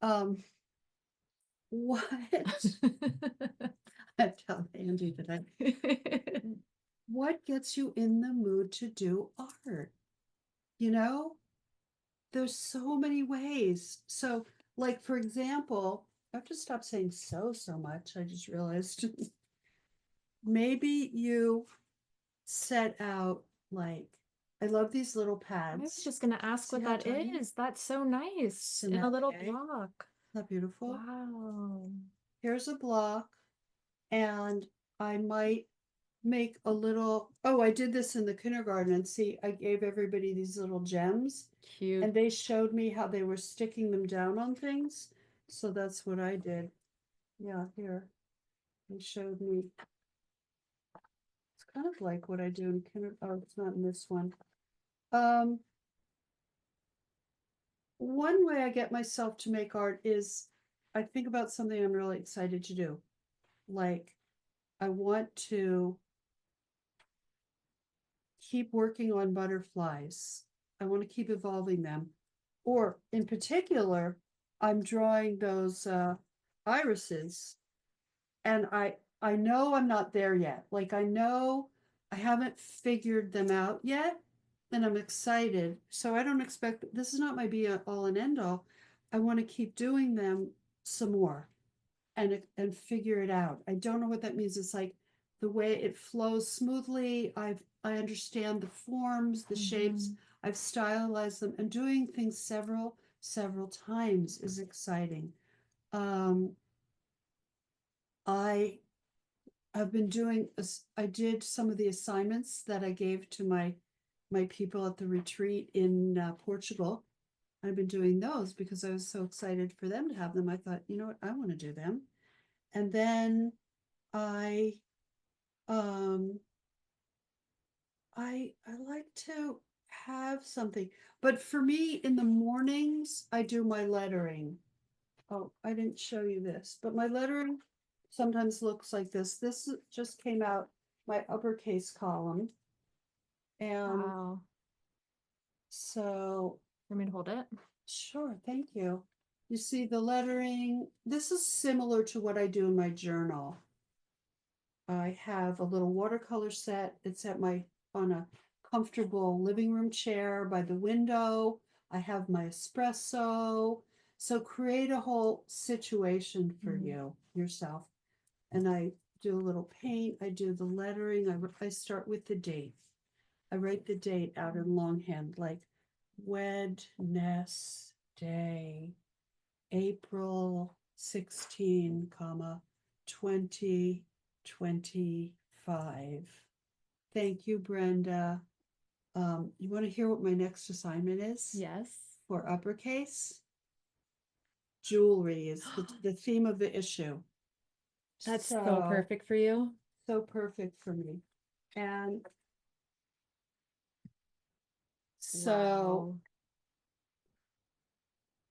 Um, what, I'm telling Andy today, what gets you in the mood to do art? You know, there's so many ways. So, like, for example, I have to stop saying so much. I just realized maybe you set out like, I love these little I was pads. just gonna ask See what how that tiny? is. That's so nice. In a little Sennelier. block. Isn't that beautiful? Wow. Here's a block, and I might make a little, oh, I did this in the kindergarten, and see, I gave everybody these little gems, Cute. and they showed me how they were sticking them down on things. So that's what I did. Yeah, here. They showed me. It's kind of like what I do in kinder, oh, it's not in this one. Um, One way I get myself to make art is I think about something I'm really excited to do. Like, I want to keep working on butterflies. I want to keep evolving them. Or in particular, I'm drawing those irises, and I know I'm not there yet. Like, I know I haven't figured them out yet, and I'm excited. So I don't expect, this is not my be all and end all. I want to keep doing them some more and figure it out. I don't know what that means. It's like the way it flows smoothly. I understand the forms, the shapes. Mhm. I've stylized them, and doing things several times is exciting. Um, I have been doing. I did some of the assignments that I gave to my people at the retreat in Portugal. I've been doing those because I was so excited for them to have them. I thought, you know what, I want to do them. And then I um I like to have something. But for me in the mornings I do my lettering. Oh, I didn't show you this, but my lettering sometimes looks like this. This just came out my uppercase column. And Wow. so Want me to hold it? sure, thank you. You see the lettering. This is similar to what I do in my journal. I have a little watercolor set. It's at my on a comfortable living room chair by the window. I have my espresso. So create a whole situation for Mm. you yourself. And I do a little paint. I do the lettering. I start with the date. I write the date out in longhand, like Wednesday, April 16, comma 2025. Thank you, Brenda. You want to hear what my next assignment is Yes. for uppercase? Jewelry is the theme of the issue. That's so So, perfect for you. so perfect for me. And so Wow.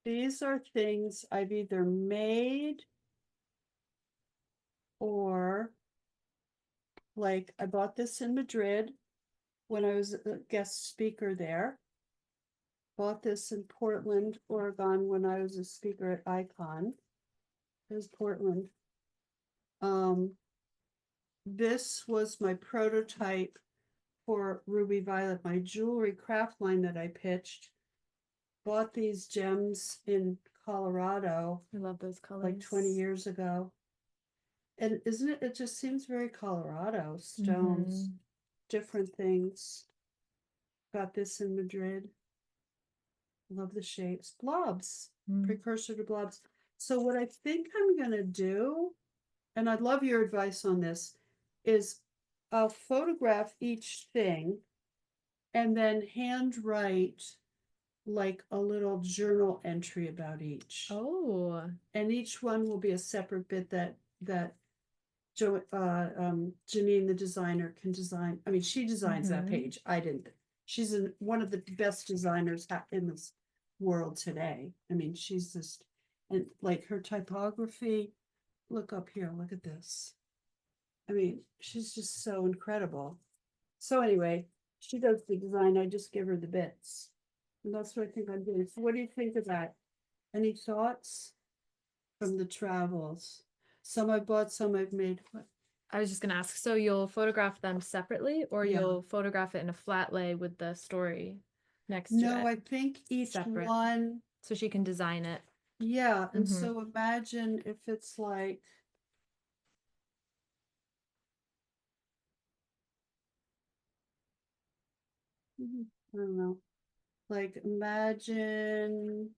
these are things I've either made or like I bought this in Madrid when I was a guest speaker there. Bought this in Portland, Oregon when I was a speaker at Icon. There's Portland. Um, this was my prototype for Ruby Violet, my jewelry craft line that I pitched. Bought these gems in Colorado I love those like 20 colors. years ago. And isn't it, it just seems very Colorado, stones, Mhm. different things. Got this in Madrid. Love the shapes. Blobs, Mm. precursor to blobs. So what I think I'm gonna do, and I'd love your advice on this, is I'll photograph each thing and then handwrite like a little journal entry about each. Oh, And each one will be a separate bit that Janine, the designer, can design. I mean, she designs that Mm-hmm. page. I didn't. She's one of the best designers in this world today. I mean, she's just, and like her typography. Look up here. Look at this. I mean, she's just so incredible. So anyway, she does the design. I just give her the bits. And that's what I think I'm doing. So what do you think of that? Any thoughts from the travels? Some I bought, some I've made. I was just gonna ask, so you'll photograph them separately, or Yeah. you'll photograph it in a flat lay with the story next to No, it, I think each separate, one, so she can design it? yeah. And Mm-hmm. so imagine if it's like, I don't know, like imagine,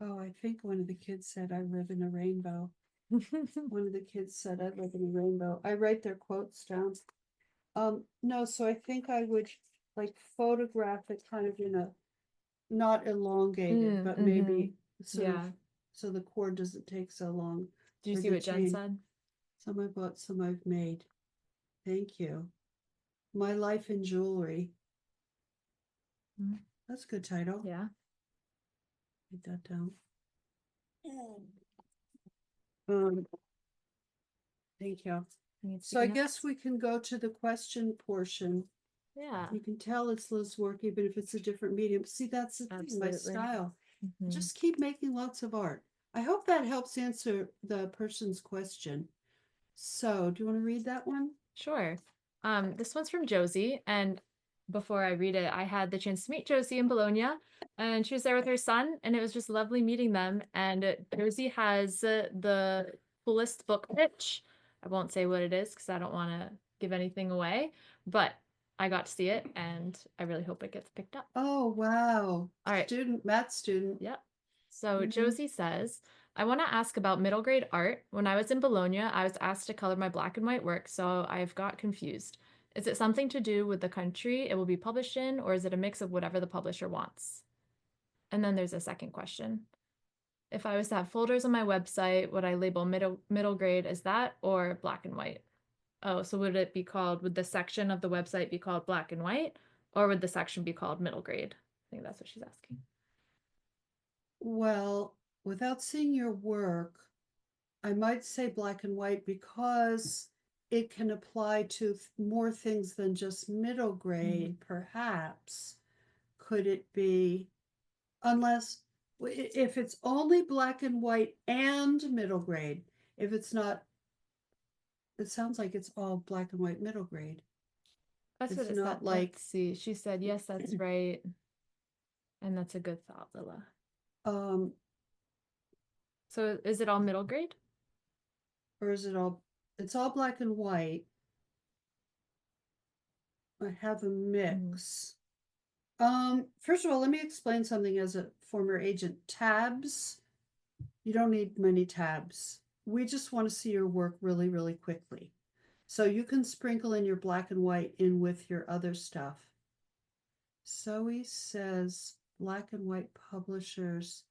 oh, I think one of the kids said, I live in a rainbow. One of the kids said, I live in a rainbow. I write their quotes down. No, so I think I would like photograph it kind of in a, not elongated, but Mm-hmm. maybe sort of, Yeah. so the cord doesn't take so long. Did you Or see the what Jen chain. said? Some I bought, some I've made. Thank you. My Life in Jewelry. Mm, That's a good title. yeah. Write that down. Um, thank you. Need So I sticky guess notes? we can go to the question portion. Yeah, You can tell it's Liz work, even if it's a different medium. See, that's the thing, my absolutely. style. Mm-hmm. Just keep making lots of art. I hope that helps answer the person's question. So, do you want to read that one? Sure. This one's from Josie, and before I read it, I had the chance to meet Josie in Bologna, and she was there with her son, and it was just lovely meeting them. And Josie has the coolest book pitch. I won't say what it is because I don't want to give anything away, but I got to see it, and I really hope it gets picked up. Oh, wow. All right. Math student. Yep. So Mhm. Josie says, I want to ask about middle grade art. When I was in Bologna, I was asked to color my black and white work, so I've got confused. Is it something to do with the country it will be published in, or is it a mix of whatever the publisher wants? And then there's a second question. If I was to have folders on my website, would I label middle grade as that or black and white? Oh, so would the section of the website be called black and white, or would the section be called middle grade? I think that's what she's asking. Well, without seeing your work, I might say black and white because it can apply to more things than just middle grade, perhaps. Could it be, unless, if it's only black and white and middle grade, if it's not, it sounds like it's all black and white middle grade. That's what It's it said. not like, Let's see. She said, yes, that's right. And that's a good thought, Lilla. um, So is it all middle grade? or is it all, it's all black and white. I have a Mm. mix. First of all, let me explain something as a former agent. Tabs, you don't need many tabs. We just want to see your work really, really quickly. So you can sprinkle in your black and white in with your other stuff. Zoe says black and white publishers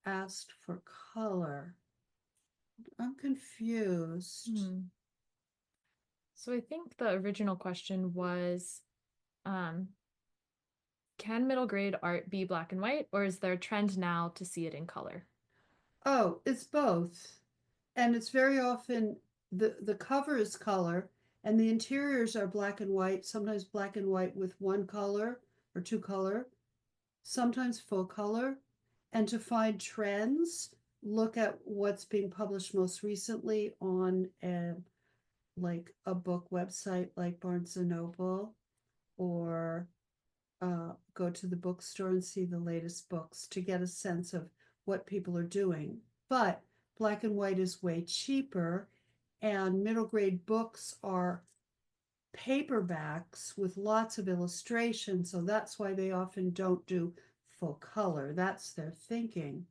asked for color. I'm confused. Hmm. So I think the original question was, um, can middle grade art be black and white, or is there a trend now to see it in color? Oh, it's both. And it's very often the cover is color and the interiors are black and white, sometimes black and white with one color or two color, sometimes full color. And to find trends, look at what's being published most recently on like a book website like Barnes and Noble, or go to the bookstore and see the latest books to get a sense of what people are doing. But black and white is way cheaper, and middle grade books are paperbacks with lots of illustration. So that's why they often don't do full color. That's their thinking.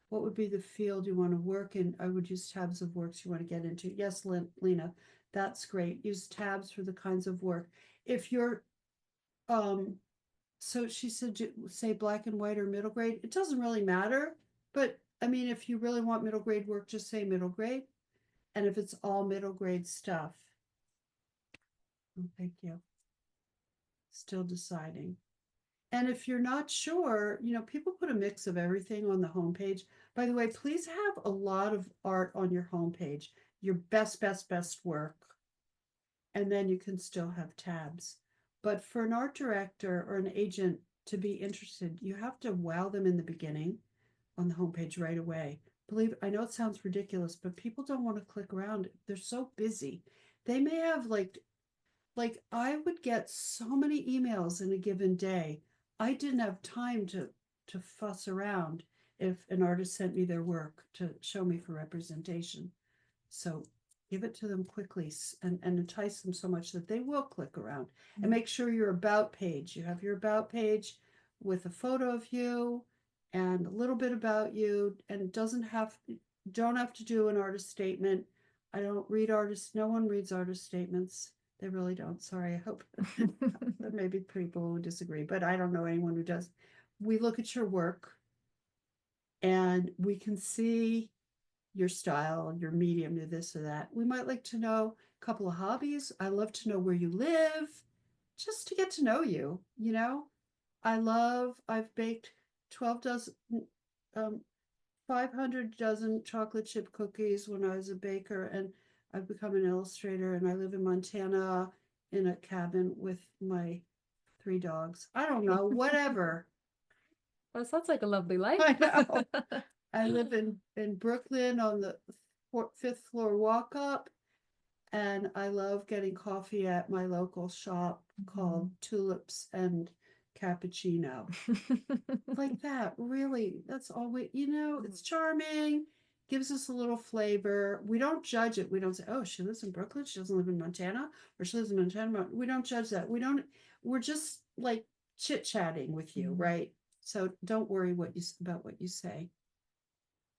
What would be the field you want to work in? I would use tabs of works you want to get into. Yes, Lena, that's great. Use tabs for the kinds of work. If you're um so she said, say black and white or middle grade. It doesn't really matter, but I mean, if you really want middle grade work, just say middle grade. And if it's all middle grade stuff, oh, thank you. Still deciding. And if you're not sure, people put a mix of everything on the homepage. By the way, please have a lot of art on your homepage, your best work. And then you can still have tabs. But for an art director or an agent to be interested, you have to wow them in the beginning on the homepage right away. I know it sounds ridiculous, but people don't want to click around. They're so busy. They may have like I would get so many emails in a given day. I didn't have time to fuss around if an artist sent me their work to show me for representation. So give it to them quickly and entice them so much that they will click around. And make sure your about page, you have your about page with a photo of you and a little bit about you, and don't have to do an artist statement. I don't read artists, no one reads artist statements. They really don't. Sorry. I hope there may be people who disagree, but I don't know anyone who does. We look at your work and we can see your style, your medium, your this or that. We might like to know a couple of hobbies. I love to know where you live, just to get to know you. I've baked 12 dozen, 500 dozen chocolate chip cookies when I was a baker, and I've become an illustrator, and I live in Montana in a cabin with my 3 dogs. I don't know, whatever. That sounds like a lovely life. I know. I live in Brooklyn on the fifth floor walk up, and I love getting coffee at my local shop called Tulips and Cappuccino. Like that, really. That's all it's charming, gives us a little flavor. We don't judge it. We don't say, oh, she lives in Brooklyn, she doesn't live in Montana, or she lives in Montana. We don't judge that. We're just like chit-chatting with you, right? So don't worry about what you say.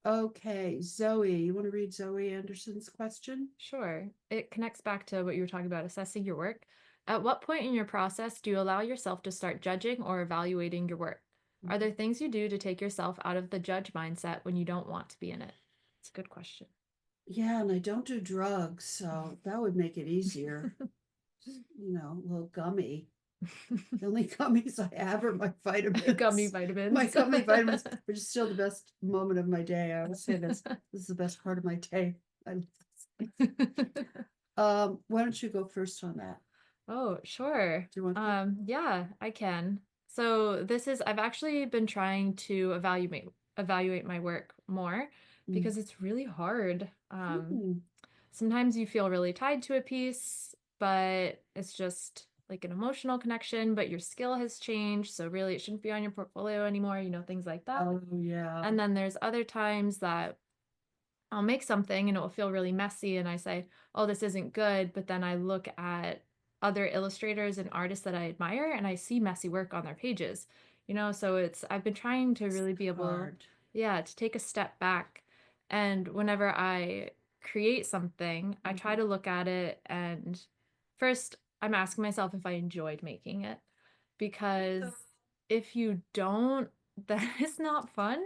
Okay, Zoe, you want to read Zoe Anderson's question? Sure. It connects back to what you were talking about, assessing your work. At what point in your process do you allow yourself to start judging or evaluating your work? Are there things you do to take yourself out of the judge mindset when you don't want to be in it? It's a good question. Yeah, and I don't do drugs, so that would make it easier. A little gummy. The only gummies I have are my vitamins. Gummy vitamins. My gummy vitamins, which is still the best moment of my day. I always say this. This is the best part of my day. Why don't you go first on that? Oh, sure. Do you want to? Yeah, I can. So I've actually been trying to evaluate my work more because it's really hard. Sometimes you feel really tied to a piece, but it's just like an emotional connection, but your skill has changed. So really it shouldn't be on your portfolio anymore, things like that. Oh, yeah. And then there's other times that I'll make something and it will feel really messy and I say, oh, this isn't good. But then I look at other illustrators and artists that I admire and I see messy work on their pages, so I've been trying to really be able, to take a step back. And whenever I create something, I try to look at it and first I'm asking myself if I enjoyed making it, because if you don't, that is not fun.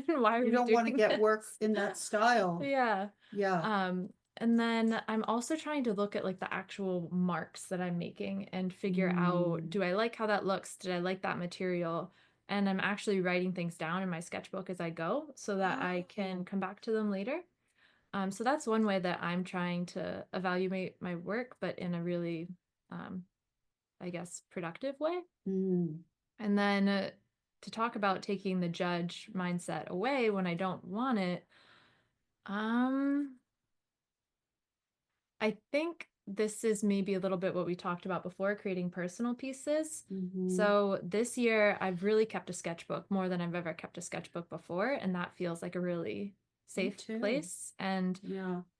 Why are You we don't want to doing get this? work in that style. Yeah. Yeah. And then I'm also trying to look at like the actual marks that I'm making and figure out, do I like how that looks? Did I like that material? And I'm actually writing things down in my sketchbook as I go so that I can come back to them later. So that's one way that I'm trying to evaluate my work, but in a really, I guess, productive way. And then to talk about taking the judge mindset away when I don't want it, I think this is maybe a little bit what we talked about before, creating personal pieces. So this year I've really kept a sketchbook more than I've ever kept a sketchbook before, and that feels like a really safe place. And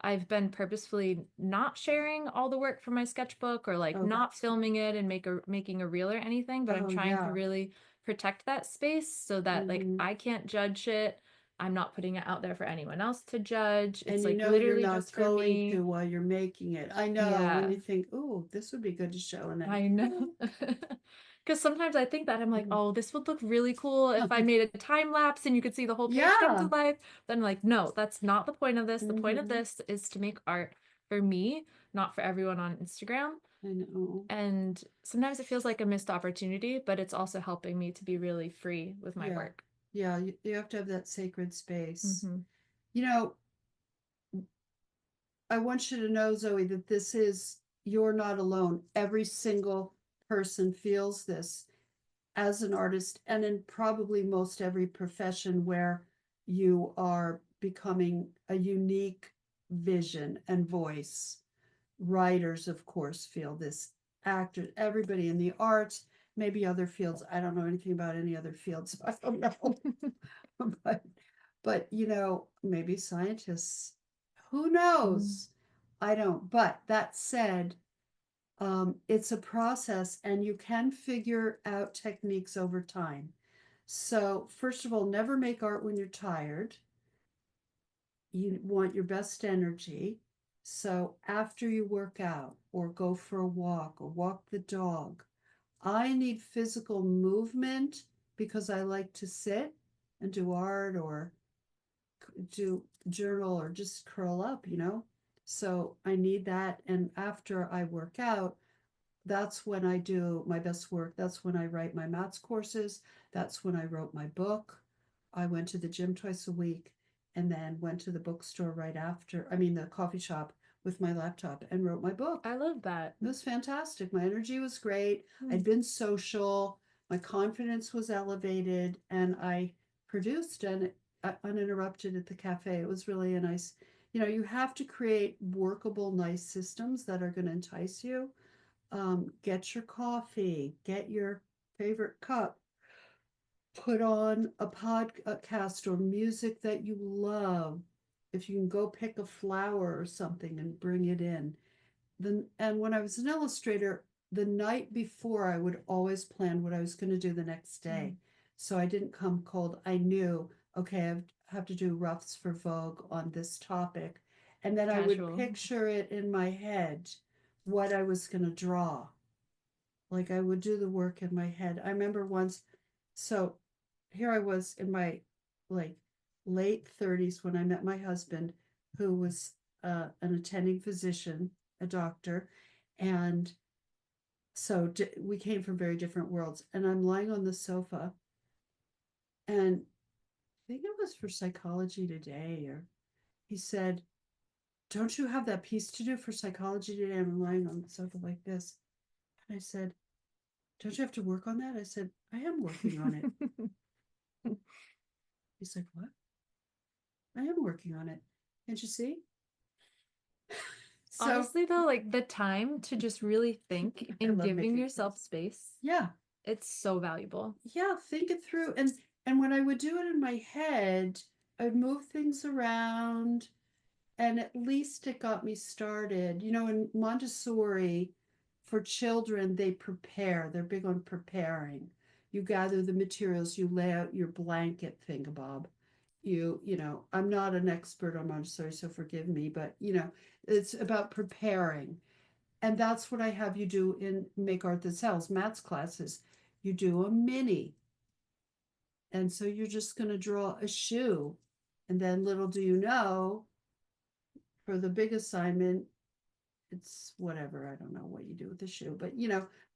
I've been purposefully not sharing all the work from my sketchbook or like not filming it and making a reel or anything, but I'm trying to really protect that space so that like I can't judge it. I'm not putting it out there for anyone else to judge. It's And like you're literally not just for going me. to while you're making it. I know when you think, oh, this would be good to show in it. I know. Because sometimes I think that I'm like, Mhm. oh, this would look really cool if I made a time lapse and you could see the whole page come to Yeah. life. Then I'm like, no, that's not the point of this. The point of Mhm. this is to make art for me, not for everyone on Instagram. I know. And sometimes it feels like a missed opportunity, but it's also helping me to be really free with my Yeah. work. Yeah, you have to have that sacred space. Hmm. You know, I want you to know, Zoe, that you're not alone. Every single person feels this as an artist, and in probably most every profession where you are becoming a unique vision and voice. Writers, of course, feel this, actors, everybody in the arts, maybe other fields. I don't know anything about any other fields. I don't know. but maybe scientists. Who knows? I don't. But that said, it's a process and you can figure out techniques over time. So, first of all, never make art when you're tired. You want your best energy. So, after you work out or go for a walk or walk the dog, I need physical movement because I like to sit and do art or do journal or just curl up. So I need that. And after I work out, that's when I do my best work. That's when I write my maths courses. That's when I wrote my book. I went to the gym twice a week and then went to the bookstore right after, I mean, the coffee shop with my laptop and wrote my book. I love that. It was fantastic. My energy was great. Hmm. I'd been social. My confidence was elevated, and I produced uninterrupted at the cafe. It was really a nice, you have to create workable, nice systems that are going to entice you. Get your coffee, get your favorite cup, put on a podcast or music that you love. If you can go pick a flower or something and bring it in, and when I was an illustrator, the night before I would always plan what I was going to do the next day. Mm. So I didn't come cold. I knew, okay, have to do roughs for Vogue on this topic. And then I would Casual. picture it in my head what I was going to draw. Like I would do the work in my head. I remember once, so here I was in my like late 30s when I met my husband, who was an attending physician, a doctor. And so we came from very different worlds. And I'm lying on the sofa, and I think it was for Psychology Today, or he said, "Don't you have that piece to do for Psychology Today?" I'm lying on the sofa like this. And I said, "Don't you have to work on that?" I said, "I am working on it." He's like, "What?" I am working on it. Can't you see? So Honestly, though, like the time to just really think I and love giving making yourself things. space, Yeah, it's so valuable. yeah, think it through. And when I would do it in my head, I'd move things around, and at least it got me started. In Montessori, for children, they prepare. They're big on preparing. You gather the materials, you lay out your blanket thingamabob. I'm not an expert on Montessori, so forgive me, but it's about preparing. And that's what I have you do in Make Art That Sells, Matt's classes. You do a mini. And so you're just going to draw a shoe. And then little do you know, for the big assignment, it's whatever. I don't know what you do with the shoe, but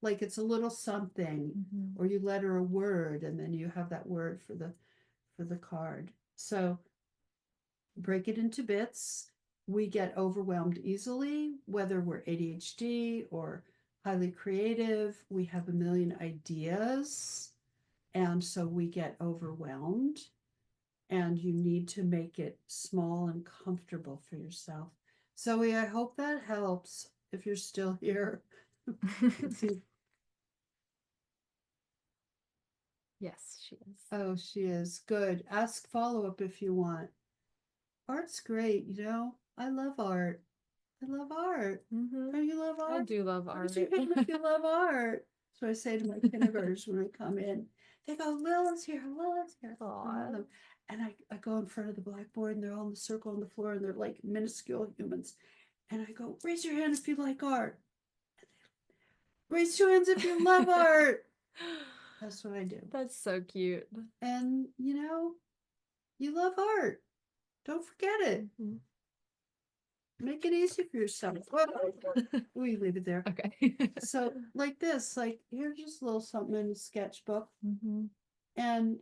like it's a little something, Mhm. or you letter a word and then you have that word for the card. So break it into bits. We get overwhelmed easily, whether we're ADHD or highly creative. We have a million ideas. And so we get overwhelmed, and you need to make it small and comfortable for yourself. Zoe, I hope that helps if you're still here. Let's see. Yes, she is. Oh, she is good. Ask follow up if you want. Art's great, I love art. I love art. Hmm. Don't you love I art? do love art. Raise your hand if you love art. So I say to my kindergartners when I come in, they go, Lila's here, Lila's here. I love Aw. them. And I go in front of the blackboard, and they're all in the circle on the floor, and they're like minuscule humans. And I go, raise your hand if you like art. Raise your hands if you love art. That's what I do. That's so cute. And you love art. Don't forget it. Mhm. Make it easy for yourself. Well, we leave it there. Okay. So like this, like here's just a little something in the sketchbook. Mhm. And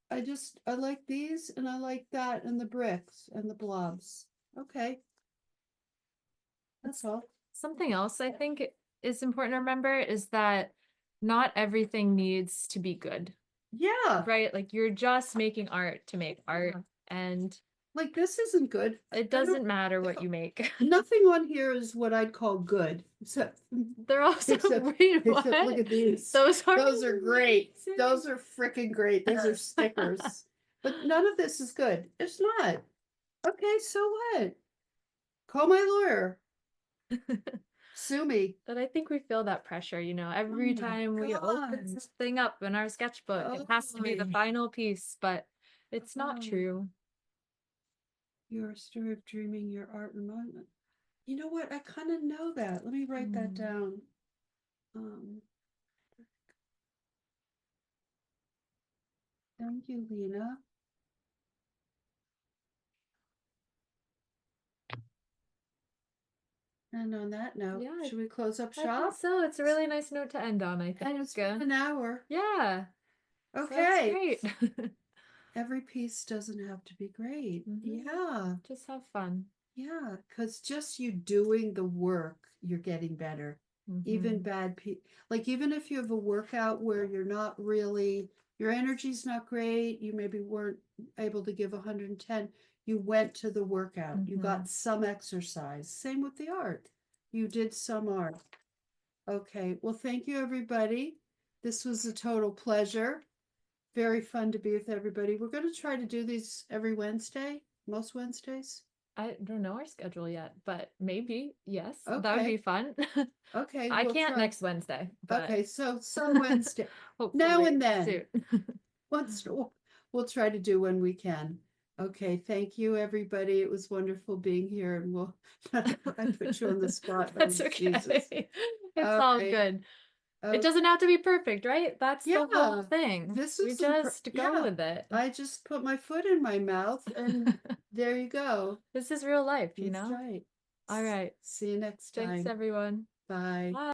I like these and I like that and the bricks and the blobs. Okay, that's all. Something else I think is important to remember is that not everything needs to be good, Yeah, right? Like you're just making art to make art, and like this isn't good. it I don't, doesn't matter what you make. nothing on here is what I'd call good, except They're also except wait, except look what? at these. Those are Those are great. amazing. Those are freaking great. Those are stickers. But none of this is good. It's not. Okay, so what? Call my lawyer. Sue me. But I think we feel that pressure, Oh every my time we open God. this thing up in our sketchbook, it has to be the Oh, final piece, but it's not oh. true. You're a story of dreaming your art moment. You know what? I kind of know that. Let me write that Mm. down. Um, thank you, Lena. And on that note, Yeah, should we close up I think shop? so. It's a really nice note to end on, I And think. it's been an hour. Yeah, so that's Okay. great. Every piece doesn't have to be great. Mhm. Yeah. Just have fun. Yeah. Because just you doing the work, you're getting better. Even Mhm. bad like even if you have a workout where you're not really, your energy's not great, you maybe weren't able to give 110, you went to the workout, you got Mhm. some exercise. Same with the art. You did some art. Okay, well, thank you, everybody. This was a total pleasure. Very fun to be with everybody. We're going to try to do these every Wednesday, most Wednesdays. I don't know our schedule yet, but maybe, yes, that would be Okay, fun. okay, I we'll can't try. next Wednesday, but Okay, so some Wednesday, now hopefully and then. soon. Once we'll try to do when we can. Okay, thank you, everybody. It was wonderful being here, and we'll I put you on the spot. Oh, That's Jesus. okay. It's All all right. good. It Oh, doesn't have to be perfect, right? That's the whole yeah. thing. This We is just go yeah. with it. I just put my foot in my mouth, and there you go. This is real life, That's right. All right. See you next Thanks, time. everyone. Bye. Bye.